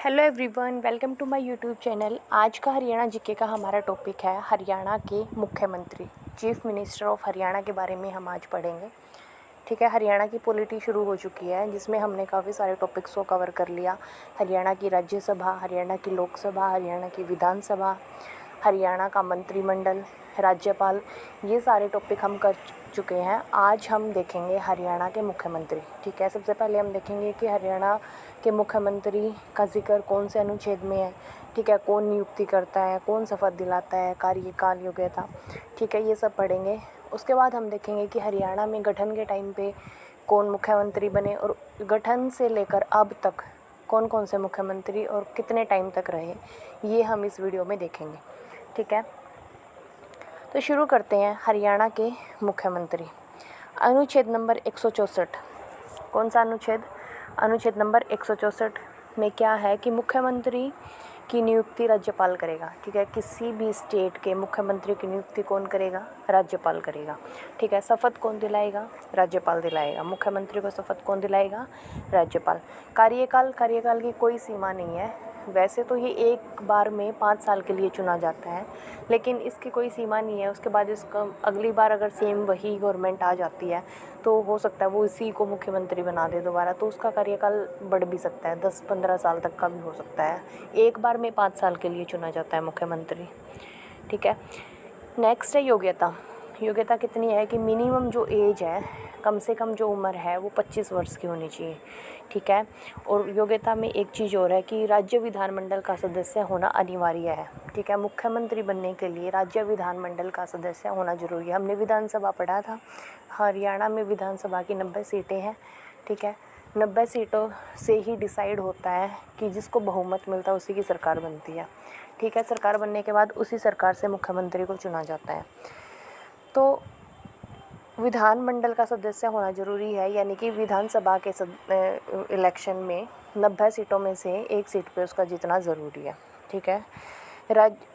Hello everyone, welcome to my YouTube channel. आज का Haryana GK का हमारा टॉपिक है हरियाणा के मुख्यमंत्री, चीफ मिनिस्टर ऑफ हरियाणा के बारे में हम आज पढ़ेंगे। ठीक है, हरियाणा की पॉलिटी शुरू हो चुकी है जिसमें हमने काफ़ी सारे टॉपिक्स को कवर कर लिया। हरियाणा की राज्यसभा, हरियाणा की लोकसभा, हरियाणा की विधानसभा, हरियाणा का मंत्रिमंडल, राज्यपाल, ये सारे टॉपिक हम कर चुके हैं। आज हम देखेंगे हरियाणा के मुख्यमंत्री। ठीक है, सबसे पहले हम देखेंगे कि हरियाणा के मुख्यमंत्री का जिक्र कौन से अनुच्छेद में है। ठीक है, कौन नियुक्ति करता है, कौन शपथ दिलाता है, कार्यकाल, योग्यता। ठीक है, ये सब पढ़ेंगे। उसके बाद हम देखेंगे कि हरियाणा में गठन के टाइम पे कौन मुख्यमंत्री बने और गठन से लेकर अब तक कौन कौन से मुख्यमंत्री और कितने टाइम तक रहे, ये हम इस वीडियो में देखेंगे। ठीक है, तो शुरू करते हैं हरियाणा के मुख्यमंत्री। अनुच्छेद नंबर 164। कौन सा अनुच्छेद? अनुच्छेद नंबर 164 में क्या है कि मुख्यमंत्री की नियुक्ति राज्यपाल करेगा। ठीक है, किसी भी स्टेट के मुख्यमंत्री की नियुक्ति कौन करेगा? राज्यपाल करेगा। ठीक है, शपथ कौन दिलाएगा? राज्यपाल दिलाएगा। मुख्यमंत्री को शपथ कौन दिलाएगा? राज्यपाल। कार्यकाल की कोई सीमा नहीं है। वैसे तो ये एक बार में 5 साल के लिए चुना जाता है, लेकिन इसकी कोई सीमा नहीं है। उसके बाद इसका अगली बार अगर सेम वही गवर्नमेंट आ जाती है तो हो सकता है वो इसी को मुख्यमंत्री बना दे दोबारा, तो उसका कार्यकाल बढ़ भी सकता है, 10-15 साल तक का भी हो सकता है। एक बार में 5 साल के लिए चुना जाता है मुख्यमंत्री। ठीक है, नेक्स्ट है योग्यता। योग्यता कितनी है कि मिनिमम जो एज है, कम से कम जो उम्र है वो 25 वर्ष की होनी चाहिए। ठीक है, और योग्यता में एक चीज़ और है कि राज्य विधानमंडल का सदस्य होना अनिवार्य है। ठीक है, मुख्यमंत्री बनने के लिए राज्य विधानमंडल का सदस्य होना जरूरी है। हमने विधानसभा पढ़ा था, हरियाणा में विधानसभा की 90 सीटें हैं। ठीक है, 90 सीटों से ही डिसाइड होता है कि जिसको बहुमत मिलता है उसी की सरकार बनती है। ठीक है, सरकार बनने के बाद उसी सरकार से मुख्यमंत्री को चुना जाता है। तो विधानमंडल का सदस्य होना ज़रूरी है, यानी कि विधानसभा के इलेक्शन में 90 सीटों में से एक सीट पे उसका जीतना ज़रूरी है। ठीक है,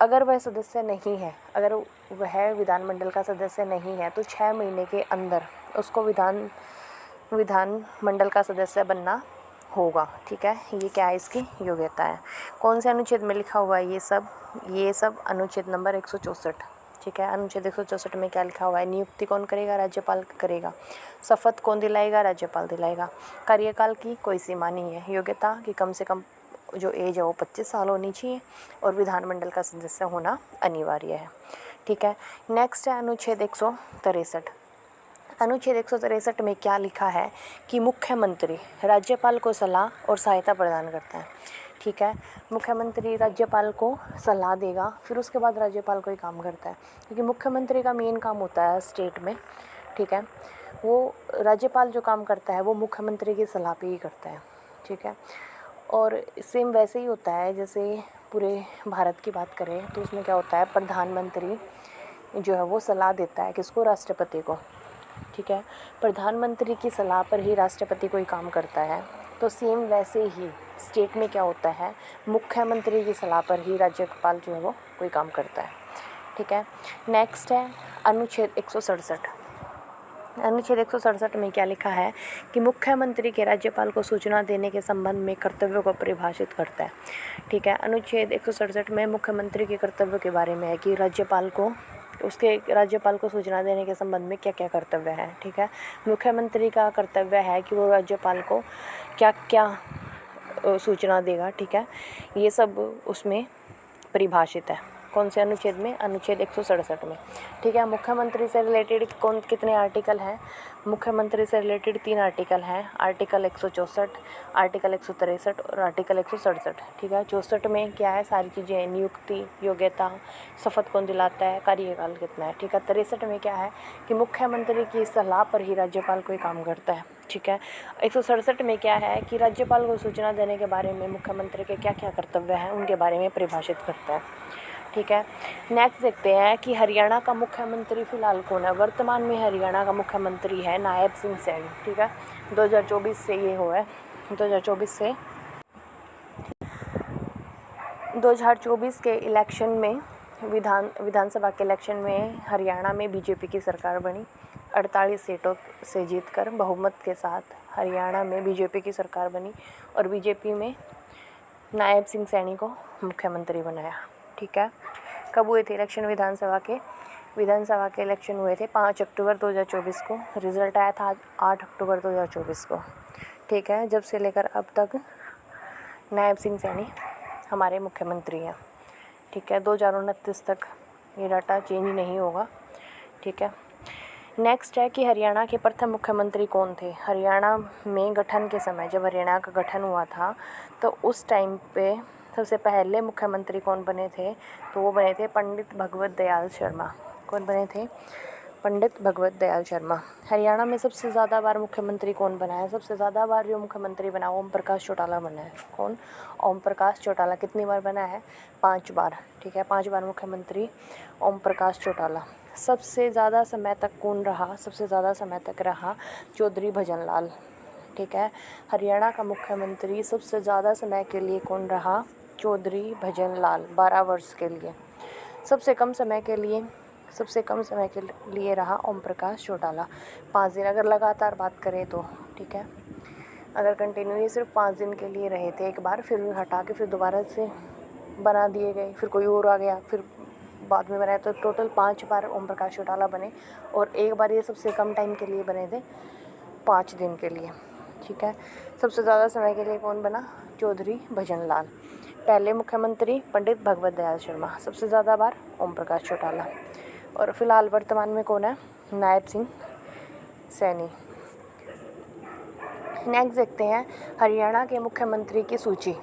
अगर वह सदस्य नहीं है, अगर वह विधानमंडल का सदस्य नहीं है तो 6 महीने के अंदर उसको विधानमंडल का सदस्य बनना होगा। ठीक है, ये क्या है? इसकी योग्यता है। कौन से अनुच्छेद में लिखा हुआ है ये सब अनुच्छेद नंबर 164। ठीक है, अनुच्छेद 164 में क्या लिखा हुआ है? नियुक्ति कौन करेगा? राज्यपाल करेगा। शपथ कौन दिलाएगा? राज्यपाल दिलाएगा। कार्यकाल की कोई सीमा नहीं है। योग्यता की कम से कम जो एज है वो 25 साल होनी चाहिए और विधानमंडल का सदस्य होना अनिवार्य है। ठीक है, नेक्स्ट है अनुच्छेद 163। अनुच्छेद 163 में क्या लिखा है कि मुख्यमंत्री राज्यपाल को सलाह और सहायता प्रदान करता है। ठीक है, मुख्यमंत्री राज्यपाल को सलाह देगा, फिर उसके बाद राज्यपाल कोई काम करता है, क्योंकि मुख्यमंत्री का मेन काम होता है स्टेट में। ठीक है, वो राज्यपाल जो काम करता है वो मुख्यमंत्री की सलाह पे ही करता है। ठीक है, और सेम वैसे ही होता है जैसे पूरे भारत की बात करें तो उसमें क्या होता है, प्रधानमंत्री जो है वो सलाह देता है किसको? राष्ट्रपति को। ठीक है, प्रधानमंत्री की सलाह पर ही राष्ट्रपति कोई काम करता है। तो सेम वैसे ही स्टेट में क्या होता है, मुख्यमंत्री की सलाह पर ही राज्यपाल जो है वो कोई काम करता है। ठीक है, नेक्स्ट है अनुच्छेद 167। अनुच्छेद 167 में क्या लिखा है कि मुख्यमंत्री के राज्यपाल को सूचना देने के संबंध में कर्तव्यों को परिभाषित करता है। ठीक है, अनुच्छेद 167 में मुख्यमंत्री के कर्तव्य के बारे में है कि राज्यपाल को सूचना देने के संबंध में क्या क्या कर्तव्य है। ठीक है, मुख्यमंत्री का कर्तव्य है कि वो राज्यपाल को क्या क्या सूचना देगा। ठीक है, ये सब उसमें परिभाषित है। कौन से अनुच्छेद में? अनुच्छेद 167 में। ठीक है, मुख्यमंत्री से रिलेटेड कितने आर्टिकल हैं? मुख्यमंत्री से रिलेटेड 3 आर्टिकल हैं, आर्टिकल 164, आर्टिकल 163 और आर्टिकल 167। ठीक है, 64 में क्या है? सारी चीज़ें, नियुक्ति, योग्यता, शपथ कौन दिलाता है, कार्यकाल कितना है। ठीक है, 63 में क्या है कि मुख्यमंत्री की सलाह पर ही राज्यपाल कोई काम करता है। ठीक है, 167 में क्या है कि राज्यपाल को सूचना देने के बारे में मुख्यमंत्री के क्या क्या कर्तव्य हैं उनके बारे में परिभाषित करता है। ठीक है, नेक्स्ट देखते हैं कि हरियाणा का मुख्यमंत्री फ़िलहाल कौन है। वर्तमान में हरियाणा का मुख्यमंत्री है नायब सिंह सैनी। ठीक है, 2024 से ये हुआ है, 2024 के इलेक्शन में विधानसभा के इलेक्शन में हरियाणा में बीजेपी की सरकार बनी। 48 सीटों से जीतकर बहुमत के साथ हरियाणा में बीजेपी की सरकार बनी और बीजेपी में नायब सिंह सैनी को मुख्यमंत्री बनाया। ठीक है, कब हुए थे इलेक्शन विधानसभा के इलेक्शन हुए थे 5 अक्टूबर 2024 को। रिज़ल्ट आया था 8 अक्टूबर 2024 को। ठीक है, जब से लेकर अब तक नायब सिंह सैनी हमारे मुख्यमंत्री हैं। ठीक है, 2029 तक ये डाटा चेंज नहीं होगा। ठीक है, नेक्स्ट है कि हरियाणा के प्रथम मुख्यमंत्री कौन थे। हरियाणा में गठन के समय, जब हरियाणा का गठन हुआ था तो उस टाइम पे सबसे पहले मुख्यमंत्री कौन बने थे, तो वो बने थे पंडित भगवत दयाल शर्मा। कौन बने थे? पंडित भगवत दयाल शर्मा। हरियाणा में सबसे ज़्यादा बार मुख्यमंत्री कौन बना है? सबसे ज़्यादा बार जो मुख्यमंत्री बना ओम प्रकाश चौटाला बना है। कौन? ओम प्रकाश चौटाला। कितनी बार बना है? 5 बार। ठीक है, 5 बार मुख्यमंत्री ओम प्रकाश चौटाला। सबसे ज़्यादा समय तक कौन रहा? सबसे ज़्यादा समय तक रहा चौधरी भजनलाल। ठीक है, हरियाणा का मुख्यमंत्री सबसे ज़्यादा समय के लिए कौन रहा? चौधरी भजनलाल, 12 वर्ष के लिए। सबसे कम समय के लिए रहा ओम प्रकाश चौटाला, 5 दिन। अगर लगातार बात करें तो ठीक है, अगर कंटिन्यू ये सिर्फ 5 दिन के लिए रहे थे एक बार, फिर हटा के फिर दोबारा से बना दिए गए, फिर कोई और आ गया, फिर बाद में बनाया, तो टोटल 5 बार ओम प्रकाश चौटाला बने और एक बार ये सबसे कम टाइम के लिए बने थे 5 दिन के लिए। ठीक है, सबसे ज़्यादा समय के लिए कौन बना? चौधरी भजनलाल। पहले मुख्यमंत्री पंडित भगवत दयाल शर्मा, सबसे ज़्यादा बार ओम प्रकाश चौटाला। और फिलहाल वर्तमान में कौन है? नायब सिंह सैनी। नेक्स्ट देखते हैं हरियाणा के मुख्यमंत्री की सूची।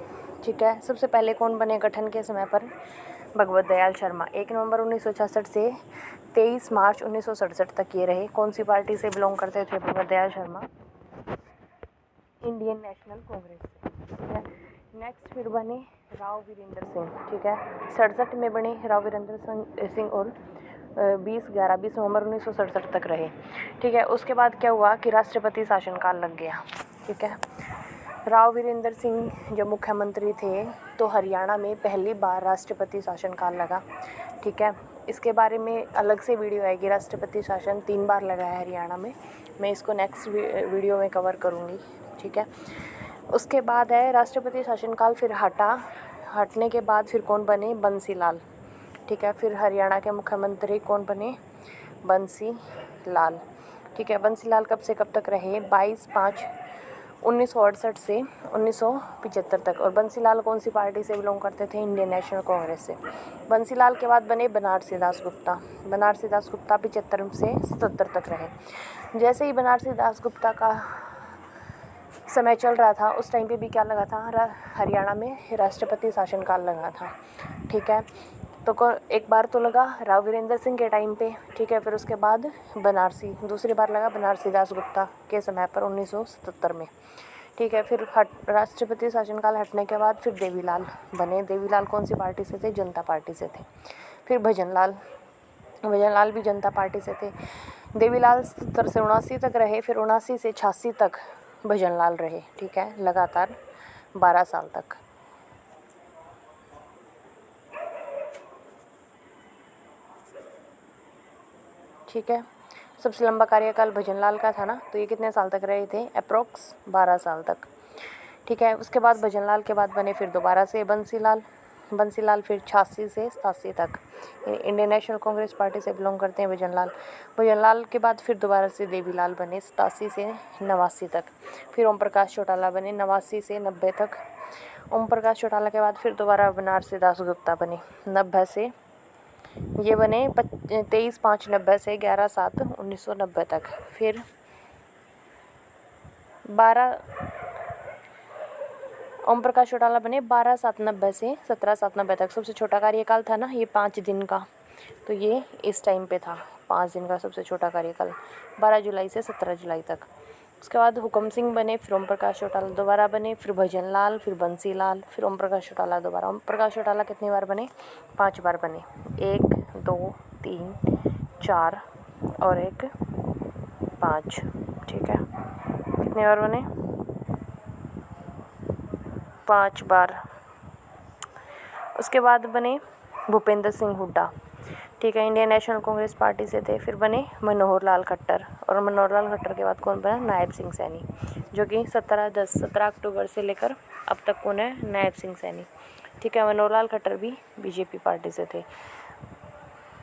ठीक है, सबसे पहले कौन बने गठन के समय पर? भगवत दयाल शर्मा। 1 नवंबर 1966 से 23 मार्च 1967 तक ये रहे। कौन सी पार्टी से बिलोंग करते थे भगवत दयाल शर्मा? इंडियन नेशनल कांग्रेस से। ठीक है, नेक्स्ट फिर बने राव वीरेंद्र सिंह। ठीक है, 67 में बने राव वीरेंद्र सिंह और 20 नवंबर 1967 तक रहे। ठीक है, उसके बाद क्या हुआ कि राष्ट्रपति शासनकाल लग गया। ठीक है, राव वीरेंद्र सिंह जब मुख्यमंत्री थे तो हरियाणा में पहली बार राष्ट्रपति शासनकाल लगा। ठीक है, इसके बारे में अलग से वीडियो आएगी। राष्ट्रपति शासन 3 बार लगा है हरियाणा में, मैं इसको नेक्स्ट वीडियो में कवर करूँगी। ठीक है, उसके बाद है राष्ट्रपति शासनकाल फिर हटने के बाद फिर कौन बने? बंसी लाल। ठीक है, फिर हरियाणा के मुख्यमंत्री कौन बने? बंसी लाल। ठीक है, बंसी लाल कब से कब तक रहे? 22/5/1968 से 1975 तक। और बंसी लाल कौन सी पार्टी से बिलोंग करते थे? इंडियन नेशनल कांग्रेस से। बंसी लाल के बाद बने बनारसी दास गुप्ता। बनारसी दास गुप्ता 75 से 77 तक रहे। जैसे ही बनारसी दास गुप्ता का समय चल रहा था उस टाइम पे भी क्या लगा था? हरियाणा में राष्ट्रपति शासनकाल लगा था। ठीक है, तो एक बार तो लगा राव वीरेंद्र सिंह के टाइम पे। ठीक है, फिर उसके बाद दूसरी बार लगा बनारसी दास गुप्ता के समय पर 1977 में। ठीक है, फिर राष्ट्रपति शासनकाल हटने के बाद फिर देवीलाल बने। देवीलाल कौन सी पार्टी से थे? जनता पार्टी से थे। फिर भजनलाल भी जनता पार्टी से थे। देवीलाल 77 से 79 तक रहे, फिर 79 से 86 तक भजनलाल रहे। ठीक है, लगातार 12 साल तक। ठीक है, सबसे लंबा कार्यकाल भजनलाल का था ना, तो ये कितने साल तक रहे थे? अप्रोक्स 12 साल तक। ठीक है, उसके बाद भजनलाल के बाद बने फिर दोबारा से बंसी लाल फिर 86 से 87 तक। इंडियन नेशनल कांग्रेस पार्टी से बिलोंग करते हैं भजनलाल के बाद फिर दोबारा से देवीलाल बने 87 से 89 तक। फिर ओम प्रकाश चौटाला बने 89 से 90 तक। ओम प्रकाश चौटाला के बाद फिर दोबारा बनारसी दास गुप्ता बने 90 से, ये बने 23/5/90 से 11/7/1990 तक। फिर 12 ओम प्रकाश चौटाला बने 12/7/90 से 17/7/90 तक। सबसे छोटा कार्यकाल था ना ये 5 दिन का, तो ये इस टाइम पे था 5 दिन का सबसे छोटा कार्यकाल, 12 जुलाई से 17 जुलाई तक। उसके बाद हुकम सिंह बने, फिर ओम प्रकाश चौटाला दोबारा बने, फिर भजनलाल, फिर बंसी लाल, फिर ओम प्रकाश चौटाला दोबारा। ओम प्रकाश चौटाला कितनी बार बने? 5 बार बने। 1 2 3 4 और 1 5। ठीक है, कितनी बार बने? 5 बार। उसके बाद बने भूपेंद्र सिंह हुड्डा। ठीक है, इंडियन नेशनल कांग्रेस पार्टी से थे। फिर बने मनोहर लाल खट्टर, और मनोहर लाल खट्टर के बाद कौन बना? नायब सिंह सैनी, जो कि 17 अक्टूबर से लेकर अब तक कौन है? नायब सिंह सैनी। ठीक है, मनोहर लाल खट्टर भी बीजेपी पार्टी से थे।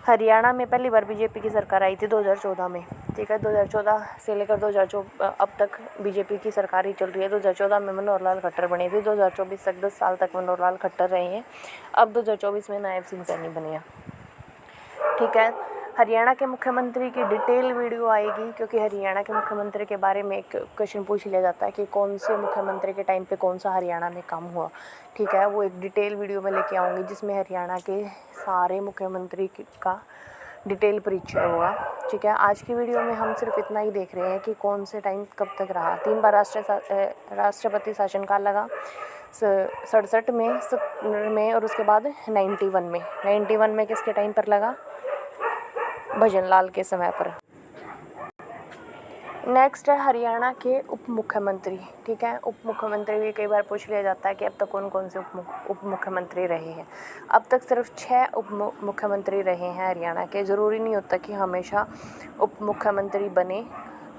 हरियाणा में पहली बार बीजेपी की सरकार आई थी 2014 में। ठीक है, 2014 से लेकर 2024 अब तक बीजेपी की सरकार ही चल रही है। 2014 में मनोहर लाल खट्टर बने थे, 2024 तक 10 साल तक मनोहर लाल खट्टर रहे हैं। अब 2024 में नायब सिंह सैनी बने हैं। ठीक है, हरियाणा के मुख्यमंत्री की डिटेल वीडियो आएगी, क्योंकि हरियाणा के मुख्यमंत्री के बारे में एक क्वेश्चन पूछ लिया जाता है कि कौन से मुख्यमंत्री के टाइम पे कौन सा हरियाणा में काम हुआ। ठीक है, वो एक डिटेल वीडियो में लेके आऊँगी, जिसमें हरियाणा के सारे मुख्यमंत्री का डिटेल परिचय होगा। ठीक है, आज की वीडियो में हम सिर्फ इतना ही देख रहे हैं कि कौन से टाइम कब तक रहा। 3 बार राष्ट्रपति शासनकाल लगा, 67 में, 70 में, और उसके बाद 91 में किसके टाइम पर लगा? भजन लाल के समय पर। नेक्स्ट है हरियाणा के उप मुख्यमंत्री। ठीक है, उप मुख्यमंत्री भी कई बार पूछ लिया जाता है कि अब तक कौन कौन से उप मुख्यमंत्री रहे हैं। अब तक सिर्फ 6 उप मुख्यमंत्री रहे हैं हरियाणा के। ज़रूरी नहीं होता कि हमेशा उप मुख्यमंत्री बने,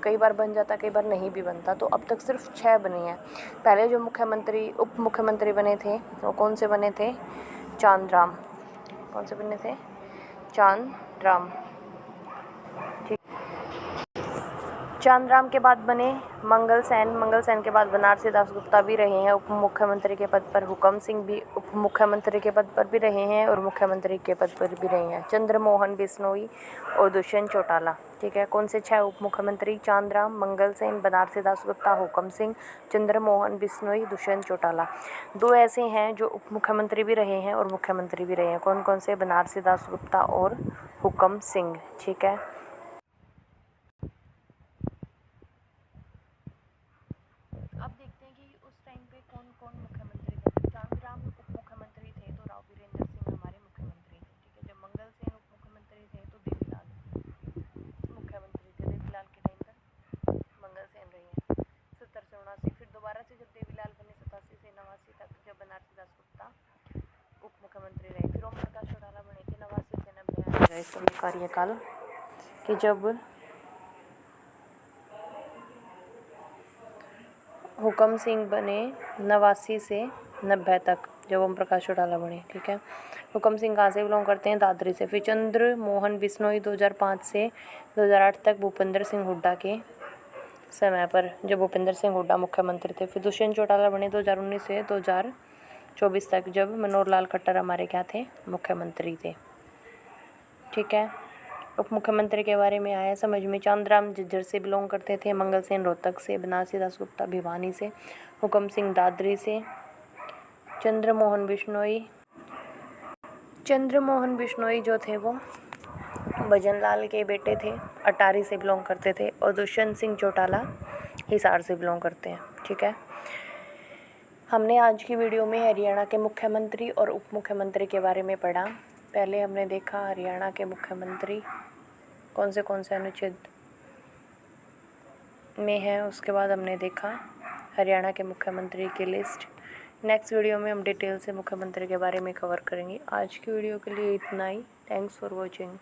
कई बार बन जाता, कई बार नहीं भी बनता। तो अब तक सिर्फ 6 बने हैं। पहले जो उप मुख्यमंत्री बने थे वो कौन से बने थे? चांदराम। कौन से बने थे? चांदराम। चांदराम के बाद बने मंगल सेन के बाद बनारसी दासगुप्ता भी रहे हैं उप मुख्यमंत्री के पद पर। हुकम सिंह भी उप मुख्यमंत्री के पद पर भी रहे हैं और मुख्यमंत्री के पद पर भी रहे हैं। चंद्रमोहन बिश्नोई और दुष्यंत चौटाला। ठीक है, कौन से 6 उप मुख्यमंत्री? चांदराम, मंगल सेन, बनारसी दासगुप्ता, हुकम सिंह, चंद्रमोहन बिश्नोई, दुष्यंत चौटाला। 2 ऐसे हैं जो उप मुख्यमंत्री भी रहे हैं और मुख्यमंत्री भी रहे हैं। कौन कौन से? बनारसी दासगुप्ता और हुकम सिंह। ठीक है, अब देखते हैं कि उस टाइम पे कौन कौन मुख्यमंत्री थे। चांदराम उप मुख्यमंत्री थे तो राव वीरेंद्र सिंह हमारे मुख्यमंत्री थे। ठीक है, जब मंगल सेन उप मुख्यमंत्री थे तो देवीलाल मुख्यमंत्री थे। देवीलाल के टाइम पर मंगल सेन रहे हैं 70 से 79। फिर दोबारा से जब देवीलाल बने 87 से 89 तक, जब बनारसी दासगुप्ता उप मुख्यमंत्री रहे। फिर ओम प्रकाश चौटाला बने थे 89 से 90 इस समय कार्यकाल कि जब हुकम सिंह बने 89 से 90 तक, जब ओम प्रकाश चौटाला बने। ठीक है, हुकम सिंह कहाँ से बिलोंग करते हैं? दादरी से। फिर चंद्रमोहन बिश्नोई 2005 से 2008 तक भूपेंद्र सिंह हुड्डा के समय पर, जब भूपेंद्र सिंह हुड्डा मुख्यमंत्री थे। फिर दुष्यंत चौटाला बने 2019 से 2024 तक, जब मनोहर लाल खट्टर हमारे क्या थे? मुख्यमंत्री थे। ठीक है, उप मुख्यमंत्री के बारे में आया समझ में। चांदराम झज्जर से बिलोंग करते थे, मंगल सेन रोहतक से, बनारसी दासगुप्ता भिवानी से, हुकम सिंह दादरी से, चंद्रमोहन बिश्नोई जो थे वो भजन लाल के बेटे थे, अटारी से बिलोंग करते थे, और दुष्यंत सिंह चौटाला हिसार से बिलोंग करते हैं। ठीक है, हमने आज की वीडियो में हरियाणा के मुख्यमंत्री और उप मुख्यमंत्री के बारे में पढ़ा। पहले हमने देखा हरियाणा के मुख्यमंत्री कौन से अनुच्छेद में है, उसके बाद हमने देखा हरियाणा के मुख्यमंत्री की लिस्ट। नेक्स्ट वीडियो में हम डिटेल से मुख्यमंत्री के बारे में कवर करेंगे। आज की वीडियो के लिए इतना ही। Thanks for watching.